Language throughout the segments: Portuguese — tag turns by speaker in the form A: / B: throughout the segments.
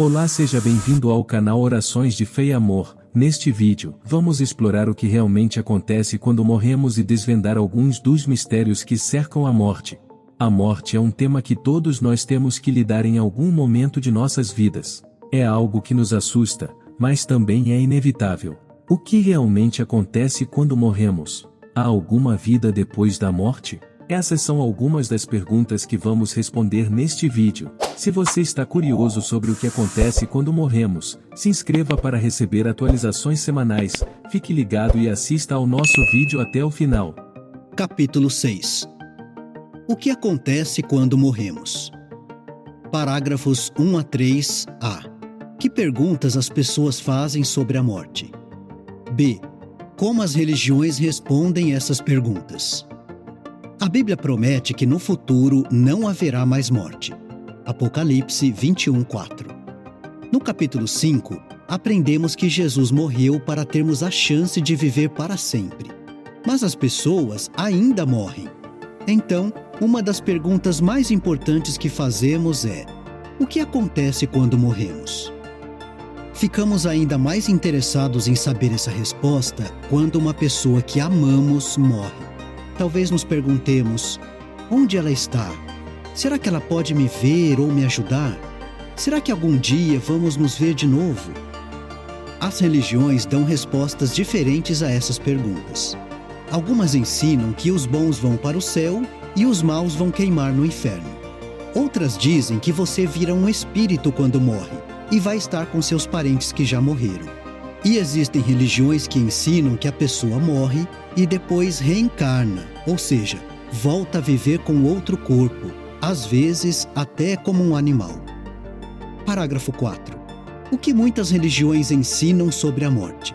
A: Olá, seja bem-vindo ao canal Orações de Fé e Amor. Neste vídeo, vamos explorar o que realmente acontece quando morremos e desvendar alguns dos mistérios que cercam a morte. A morte é um tema que todos nós temos que lidar em algum momento de nossas vidas. É algo que nos assusta, mas também é inevitável. O que realmente acontece quando morremos? Há alguma vida depois da morte? Essas são algumas das perguntas que vamos responder neste vídeo. Se você está curioso sobre o que acontece quando morremos, se inscreva para receber atualizações semanais, fique ligado e assista ao nosso vídeo até o final.
B: Capítulo 6. O que acontece quando morremos? Parágrafos 1 a 3a. Que perguntas as pessoas fazem sobre a morte? B. Como as religiões respondem essas perguntas? A Bíblia promete que no futuro não haverá mais morte. Apocalipse 21:4. No capítulo 5, aprendemos que Jesus morreu para termos a chance de viver para sempre. Mas as pessoas ainda morrem. Então, uma das perguntas mais importantes que fazemos é: o que acontece quando morremos? Ficamos ainda mais interessados em saber essa resposta quando uma pessoa que amamos morre. Talvez nos perguntemos: onde ela está? Será que ela pode me ver ou me ajudar? Será que algum dia vamos nos ver de novo? As religiões dão respostas diferentes a essas perguntas. Algumas ensinam que os bons vão para o céu e os maus vão queimar no inferno. Outras dizem que você vira um espírito quando morre e vai estar com seus parentes que já morreram. E existem religiões que ensinam que a pessoa morre e depois reencarna, ou seja, volta a viver com outro corpo, às vezes até como um animal. Parágrafo 4. O que muitas religiões ensinam sobre a morte?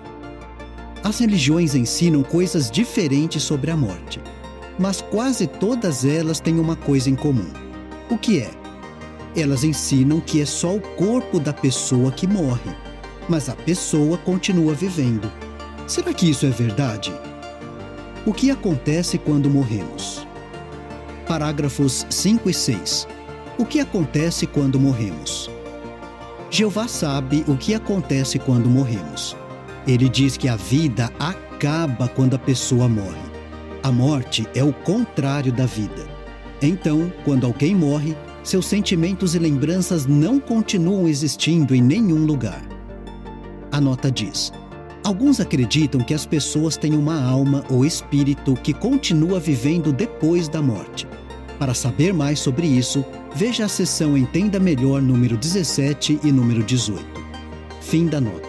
B: As religiões ensinam coisas diferentes sobre a morte, mas quase todas elas têm uma coisa em comum. O que é? Elas ensinam que é só o corpo da pessoa que morre, mas a pessoa continua vivendo. Será que isso é verdade? O que acontece quando morremos? Parágrafos 5 e 6. O que acontece quando morremos? Jeová sabe o que acontece quando morremos. Ele diz que a vida acaba quando a pessoa morre. A morte é o contrário da vida. Então, quando alguém morre, seus sentimentos e lembranças não continuam existindo em nenhum lugar. A nota diz: alguns acreditam que as pessoas têm uma alma ou espírito que continua vivendo depois da morte. Para saber mais sobre isso, veja a seção Entenda Melhor número 17 e número 18. Fim da nota.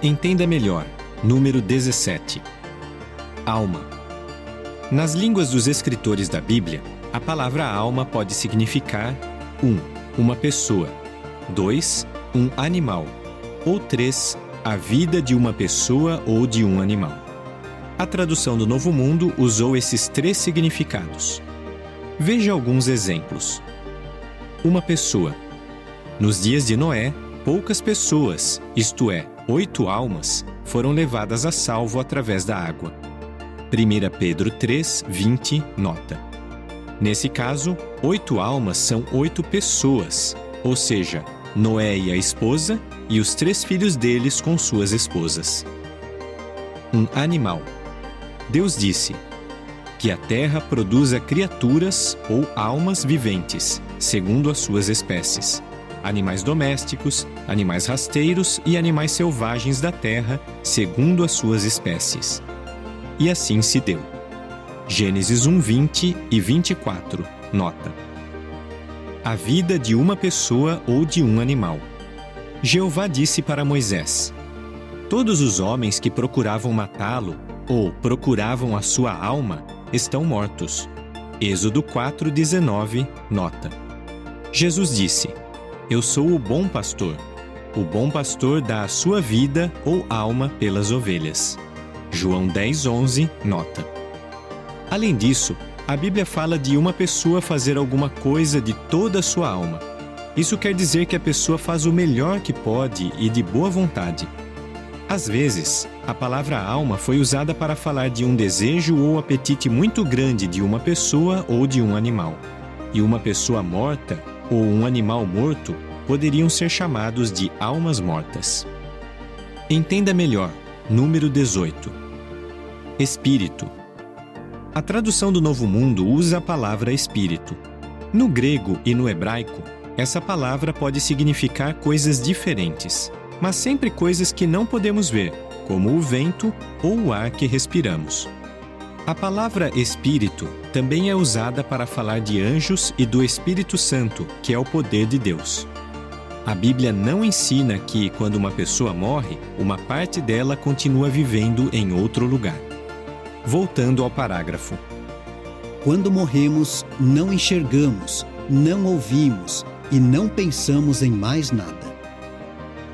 C: Entenda Melhor, número 17. Alma. Nas línguas dos escritores da Bíblia, a palavra alma pode significar 1. Uma pessoa, 2. Um animal, ou 3. A vida de uma pessoa ou de um animal. A tradução do Novo Mundo usou esses 3 significados. Veja alguns exemplos. Uma pessoa. Nos dias de Noé, poucas pessoas, isto é, 8 almas, foram levadas a salvo através da água. 1 Pedro 3, 20, nota. Nesse caso, 8 almas são 8 pessoas, ou seja, Noé e a esposa e os 3 filhos deles com suas esposas. Um animal. Deus disse que a terra produza criaturas ou almas viventes, segundo as suas espécies. Animais domésticos, animais rasteiros e animais selvagens da terra, segundo as suas espécies. E assim se deu. Gênesis 1, 20 e 24, nota. A vida de uma pessoa ou de um animal. Jeová disse para Moisés: todos os homens que procuravam matá-lo ou procuravam a sua alma estão mortos. Êxodo 4:19, nota. Jesus disse: eu sou o bom pastor. O bom pastor dá a sua vida ou alma pelas ovelhas. João 10:11, nota. Além disso, a Bíblia fala de uma pessoa fazer alguma coisa de toda a sua alma. Isso quer dizer que a pessoa faz o melhor que pode e de boa vontade. Às vezes, a palavra alma foi usada para falar de um desejo ou apetite muito grande de uma pessoa ou de um animal. E uma pessoa morta ou um animal morto poderiam ser chamados de almas mortas. Entenda melhor. Número 18. Espírito. A tradução do Novo Mundo usa a palavra espírito. No grego e no hebraico, essa palavra pode significar coisas diferentes, mas sempre coisas que não podemos ver, como o vento ou o ar que respiramos. A palavra espírito também é usada para falar de anjos e do Espírito Santo, que é o poder de Deus. A Bíblia não ensina que, quando uma pessoa morre, uma parte dela continua vivendo em outro lugar. Voltando ao parágrafo.
B: Quando morremos, não enxergamos, não ouvimos e não pensamos em mais nada.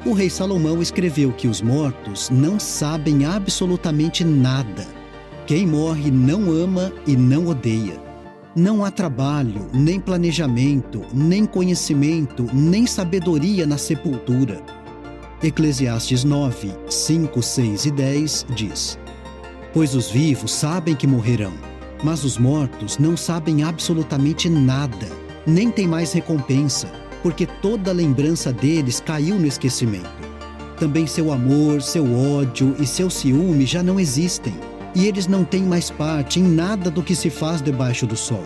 B: O rei Salomão escreveu que os mortos não sabem absolutamente nada. Quem morre não ama e não odeia. Não há trabalho, nem planejamento, nem conhecimento, nem sabedoria na sepultura. Eclesiastes 9, 5, 6 e 10 diz: Pois os vivos sabem que morrerão, mas os mortos não sabem absolutamente nada, nem têm mais recompensa, porque toda a lembrança deles caiu no esquecimento. Também seu amor, seu ódio e seu ciúme já não existem, e eles não têm mais parte em nada do que se faz debaixo do sol.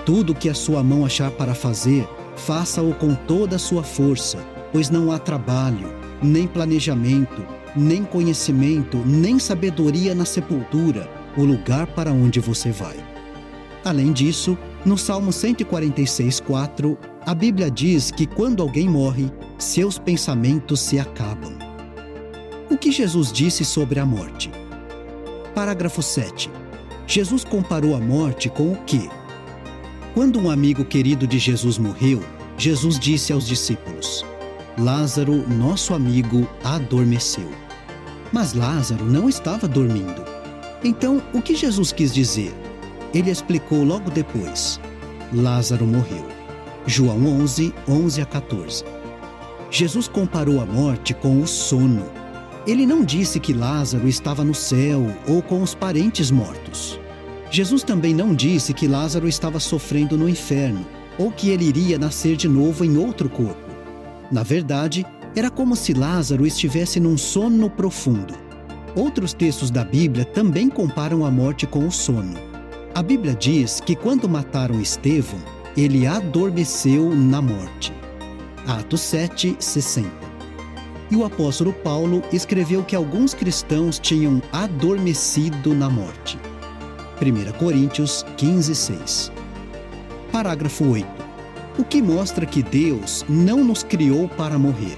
B: Tudo que a sua mão achar para fazer, faça-o com toda a sua força, pois não há trabalho, nem planejamento, nem conhecimento, nem sabedoria na sepultura, o lugar para onde você vai. Além disso, no Salmo 146:4, a Bíblia diz que quando alguém morre, seus pensamentos se acabam. O que Jesus disse sobre a morte? Parágrafo 7. Jesus comparou a morte com o quê? Quando um amigo querido de Jesus morreu, Jesus disse aos discípulos: Lázaro, nosso amigo, adormeceu. Mas Lázaro não estava dormindo. Então, o que Jesus quis dizer? Ele explicou logo depois: Lázaro morreu. João 11, 11 a 14. Jesus comparou a morte com o sono. Ele não disse que Lázaro estava no céu ou com os parentes mortos. Jesus também não disse que Lázaro estava sofrendo no inferno ou que ele iria nascer de novo em outro corpo. Na verdade, era como se Lázaro estivesse num sono profundo. Outros textos da Bíblia também comparam a morte com o sono. A Bíblia diz que quando mataram Estevão, ele adormeceu na morte. Atos 7, 60. E o apóstolo Paulo escreveu que alguns cristãos tinham adormecido na morte. 1 Coríntios 15, 6. Parágrafo 8. O que mostra que Deus não nos criou para morrer.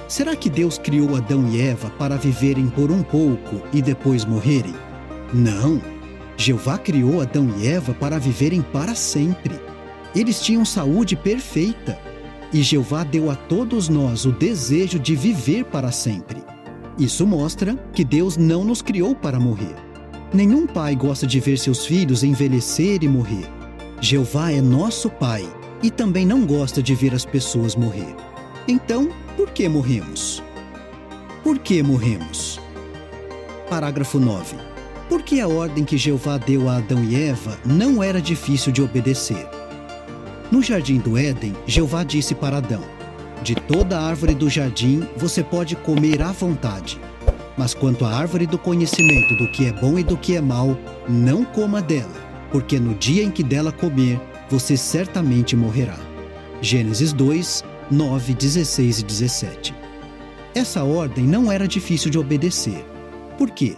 B: Será que Deus criou Adão e Eva para viverem por um pouco e depois morrerem? Não. Jeová criou Adão e Eva para viverem para sempre. Eles tinham saúde perfeita. E Jeová deu a todos nós o desejo de viver para sempre. Isso mostra que Deus não nos criou para morrer. Nenhum pai gosta de ver seus filhos envelhecer e morrer. Jeová é nosso Pai e também não gosta de ver as pessoas morrer. Então, por que morremos? Por que morremos? Parágrafo 9. Porque a ordem que Jeová deu a Adão e Eva não era difícil de obedecer. No jardim do Éden, Jeová disse para Adão: De toda árvore do jardim você pode comer à vontade, mas quanto à árvore do conhecimento do que é bom e do que é mau, não coma dela, porque no dia em que dela comer, você certamente morrerá. Gênesis 2, 9, 16 e 17. Essa ordem não era difícil de obedecer. Por quê?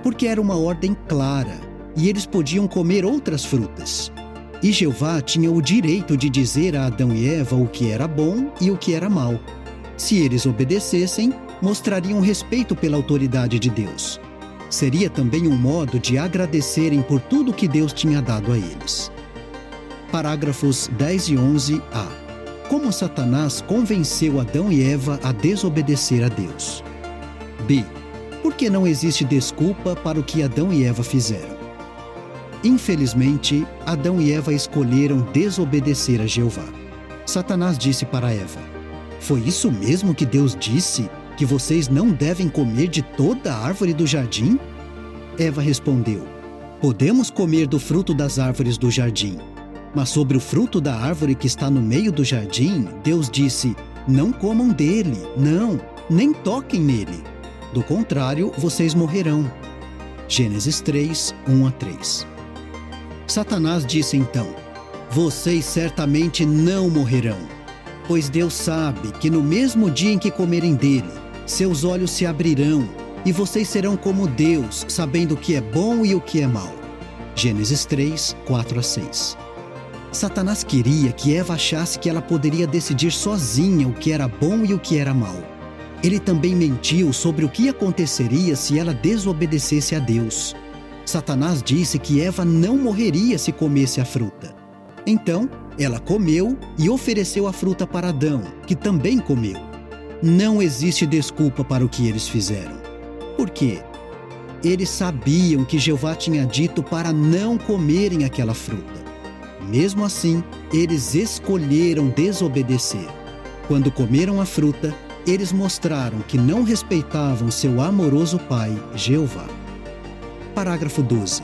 B: Porque era uma ordem clara, e eles podiam comer outras frutas. E Jeová tinha o direito de dizer a Adão e Eva o que era bom e o que era mau. Se eles obedecessem, mostrariam respeito pela autoridade de Deus. Seria também um modo de agradecerem por tudo que Deus tinha dado a eles. Parágrafos 10 e 11a. Como Satanás convenceu Adão e Eva a desobedecer a Deus? B. Porque não existe desculpa para o que Adão e Eva fizeram. Infelizmente, Adão e Eva escolheram desobedecer a Jeová. Satanás disse para Eva: Foi isso mesmo que Deus disse? Que vocês não devem comer de toda a árvore do jardim? Eva respondeu: Podemos comer do fruto das árvores do jardim, Mas sobre o fruto da árvore que está no meio do jardim, Deus disse: não comam dele, não, nem toquem nele. Do contrário, vocês morrerão. Gênesis 3, 1-3. Satanás disse então: vocês certamente não morrerão, pois Deus sabe que no mesmo dia em que comerem dele, seus olhos se abrirão e vocês serão como Deus, sabendo o que é bom e o que é mal. Gênesis 3, 4-6. Satanás queria que Eva achasse que ela poderia decidir sozinha o que era bom e o que era mal. Ele também mentiu sobre o que aconteceria se ela desobedecesse a Deus. Satanás disse que Eva não morreria se comesse a fruta. Então, ela comeu e ofereceu a fruta para Adão, que também comeu. Não existe desculpa para o que eles fizeram. Por quê? Eles sabiam que Jeová tinha dito para não comerem aquela fruta. Mesmo assim, eles escolheram desobedecer. Quando comeram a fruta, eles mostraram que não respeitavam seu amoroso pai, Jeová. Parágrafo 12.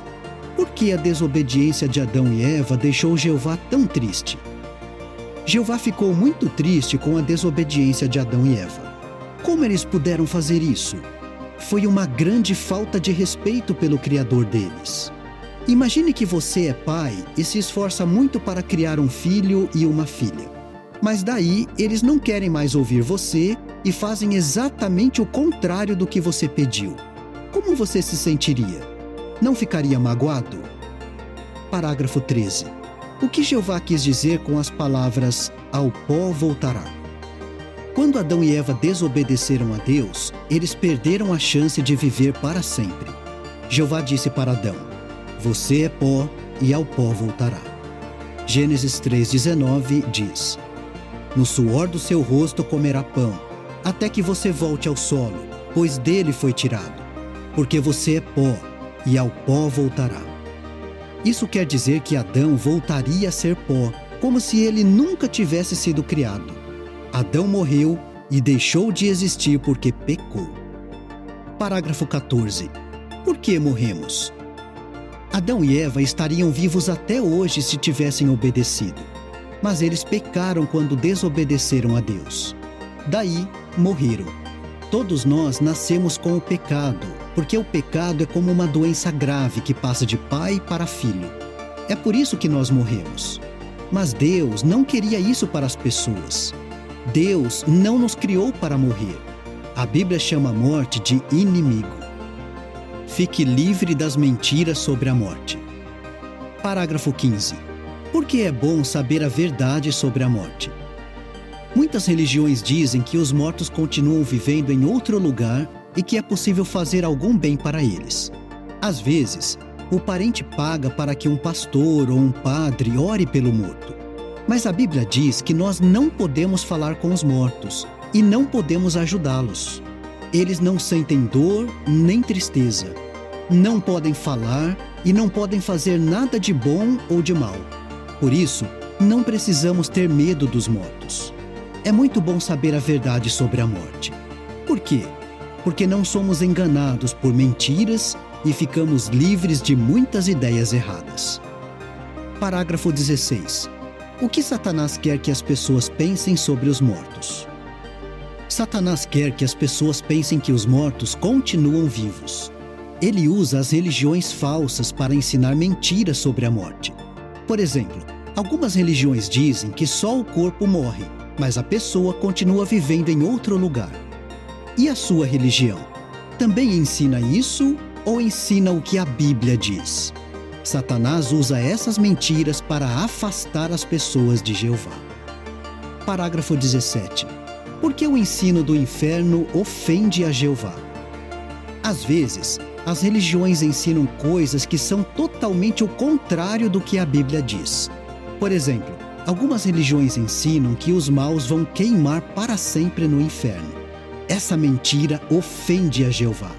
B: Por que a desobediência de Adão e Eva deixou Jeová tão triste? Jeová ficou muito triste com a desobediência de Adão e Eva. Como eles puderam fazer isso? Foi uma grande falta de respeito pelo Criador deles. Imagine que você é pai e se esforça muito para criar um filho e uma filha. Mas daí, eles não querem mais ouvir você e fazem exatamente o contrário do que você pediu. Como você se sentiria? Não ficaria magoado? Parágrafo 13. O que Jeová quis dizer com as palavras "ao pó voltará"? Quando Adão e Eva desobedeceram a Deus, eles perderam a chance de viver para sempre. Jeová disse para Adão: você é pó e ao pó voltará. Gênesis 3,19 diz: no suor do seu rosto comerá pão, até que você volte ao solo, pois dele foi tirado. Porque você é pó e ao pó voltará. Isso quer dizer que Adão voltaria a ser pó, como se ele nunca tivesse sido criado. Adão morreu e deixou de existir porque pecou. Parágrafo 14. Por que morremos? Adão e Eva estariam vivos até hoje se tivessem obedecido. Mas eles pecaram quando desobedeceram a Deus. Daí, morreram. Todos nós nascemos com o pecado, porque o pecado é como uma doença grave que passa de pai para filho. É por isso que nós morremos. Mas Deus não queria isso para as pessoas. Deus não nos criou para morrer. A Bíblia chama a morte de inimigo. Fique livre das mentiras sobre a morte. Parágrafo 15. Por que é bom saber a verdade sobre a morte? Muitas religiões dizem que os mortos continuam vivendo em outro lugar e que é possível fazer algum bem para eles. Às vezes, o parente paga para que um pastor ou um padre ore pelo morto. Mas a Bíblia diz que nós não podemos falar com os mortos e não podemos ajudá-los. Eles não sentem dor nem tristeza. Não podem falar e não podem fazer nada de bom ou de mal. Por isso, não precisamos ter medo dos mortos. É muito bom saber a verdade sobre a morte. Por quê? Porque não somos enganados por mentiras e ficamos livres de muitas ideias erradas. Parágrafo 16. O que Satanás quer que as pessoas pensem sobre os mortos? Satanás quer que as pessoas pensem que os mortos continuam vivos. Ele usa as religiões falsas para ensinar mentiras sobre a morte. Por exemplo, algumas religiões dizem que só o corpo morre, mas a pessoa continua vivendo em outro lugar. E a sua religião? Também ensina isso ou ensina o que a Bíblia diz? Satanás usa essas mentiras para afastar as pessoas de Jeová. Parágrafo 17. Por que o ensino do inferno ofende a Jeová? Às vezes, as religiões ensinam coisas que são totalmente o contrário do que a Bíblia diz. Por exemplo, algumas religiões ensinam que os maus vão queimar para sempre no inferno. Essa mentira ofende a Jeová.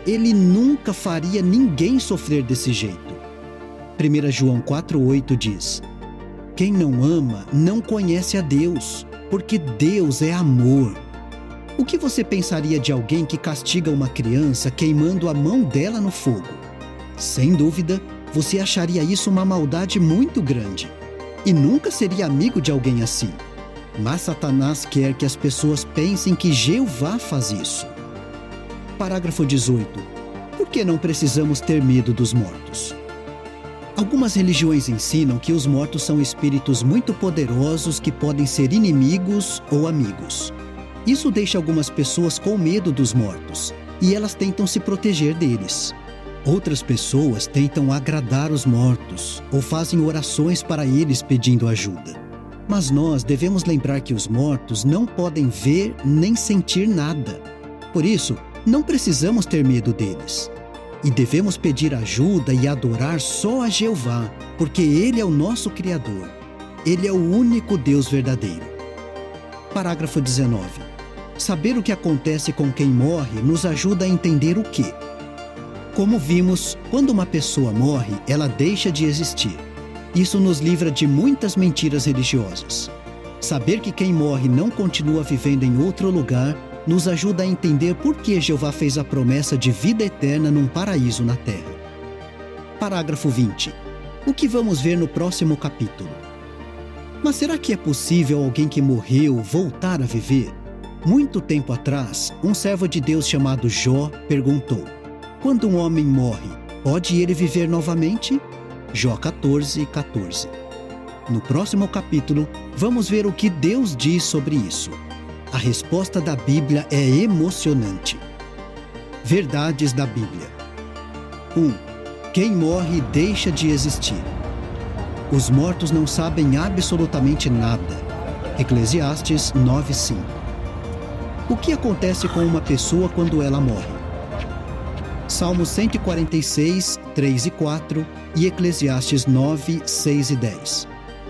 B: Ele nunca faria ninguém sofrer desse jeito. 1 João 4,8 diz: quem não ama não conhece a Deus, porque Deus é amor. O que você pensaria de alguém que castiga uma criança queimando a mão dela no fogo? Sem dúvida, você acharia isso uma maldade muito grande. e nunca seria amigo de alguém assim. Mas Satanás quer que as pessoas pensem que Jeová faz isso. Parágrafo 18. Por que não precisamos ter medo dos mortos? Algumas religiões ensinam que os mortos são espíritos muito poderosos que podem ser inimigos ou amigos. Isso deixa algumas pessoas com medo dos mortos, e elas tentam se proteger deles. Outras pessoas tentam agradar os mortos ou fazem orações para eles pedindo ajuda. Mas nós devemos lembrar que os mortos não podem ver nem sentir nada. Por isso, não precisamos ter medo deles. E devemos pedir ajuda e adorar só a Jeová, porque Ele é o nosso Criador. Ele é o único Deus verdadeiro. Parágrafo 19. Saber o que acontece com quem morre nos ajuda a entender o quê? Como vimos, quando uma pessoa morre, ela deixa de existir. Isso nos livra de muitas mentiras religiosas. Saber que quem morre não continua vivendo em outro lugar nos ajuda a entender por que Jeová fez a promessa de vida eterna num paraíso na terra. Parágrafo 20. O que vamos ver no próximo capítulo? Mas será que é possível alguém que morreu voltar a viver? Muito tempo atrás, um servo de Deus chamado Jó perguntou: quando um homem morre, pode ele viver novamente? Jó 14:14. No próximo capítulo, vamos ver o que Deus diz sobre isso. A resposta da Bíblia é emocionante. Verdades da Bíblia. 1. Quem morre deixa de existir. Os mortos não sabem absolutamente nada. Eclesiastes 9:5. O que acontece com uma pessoa quando ela morre? Salmo 146, 3 e 4 e Eclesiastes 9, 6 e 10.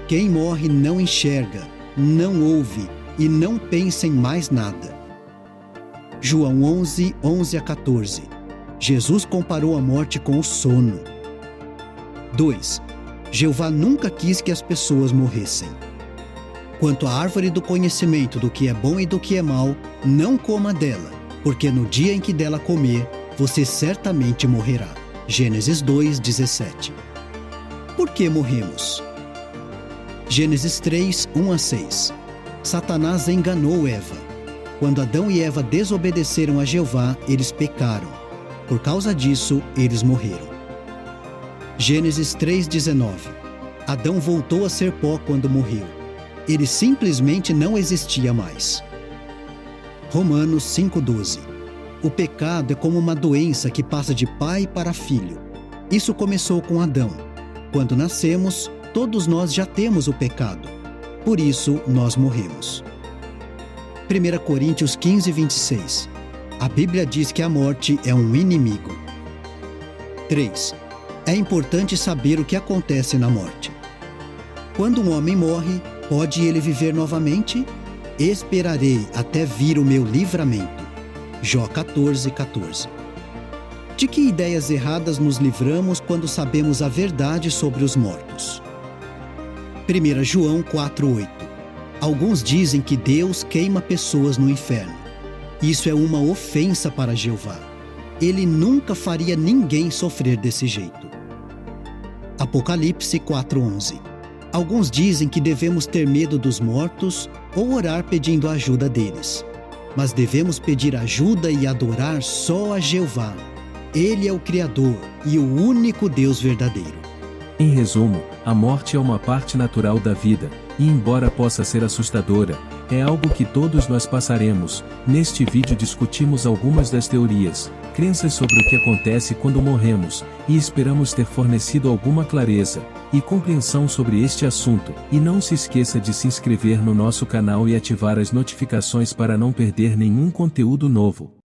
B: Quem morre não enxerga, não ouve e não pensa em mais nada. João 11, 11 a 14. Jesus comparou a morte com o sono. 2. Jeová nunca quis que as pessoas morressem. Quanto à árvore do conhecimento do que é bom e do que é mal, não coma dela, porque no dia em que dela comer, você certamente morrerá. Gênesis 2:17. Por que morremos? Gênesis 3, 1 a 6. Satanás enganou Eva. Quando Adão e Eva desobedeceram a Jeová, eles pecaram. Por causa disso, eles morreram. Gênesis 3:19. Adão voltou a ser pó quando morreu. Ele simplesmente não existia mais. Romanos 5:12. O pecado é como uma doença que passa de pai para filho. Isso começou com Adão. Quando nascemos, todos nós já temos o pecado. Por isso, nós morremos. 1 Coríntios 15:26. A Bíblia diz que a morte é um inimigo. 3. É importante saber o que acontece na morte. Quando um homem morre, pode ele viver novamente? Esperarei até vir o meu livramento. Jó 14:14. De que ideias erradas nos livramos quando sabemos a verdade sobre os mortos? 1 João 4:8. Alguns dizem que Deus queima pessoas no inferno. Isso é uma ofensa para Jeová. Ele nunca faria ninguém sofrer desse jeito. Apocalipse 4:11. Alguns dizem que devemos ter medo dos mortos ou orar pedindo a ajuda deles. Mas devemos pedir ajuda e adorar só a Jeová. Ele é o Criador e o único Deus verdadeiro.
A: Em resumo, a morte é uma parte natural da vida, e embora possa ser assustadora, é algo que todos nós passaremos. Neste vídeo discutimos algumas das teorias, crenças sobre o que acontece quando morremos, e esperamos ter fornecido alguma clareza e compreensão sobre este assunto. E não se esqueça de se inscrever no nosso canal e ativar as notificações para não perder nenhum conteúdo novo.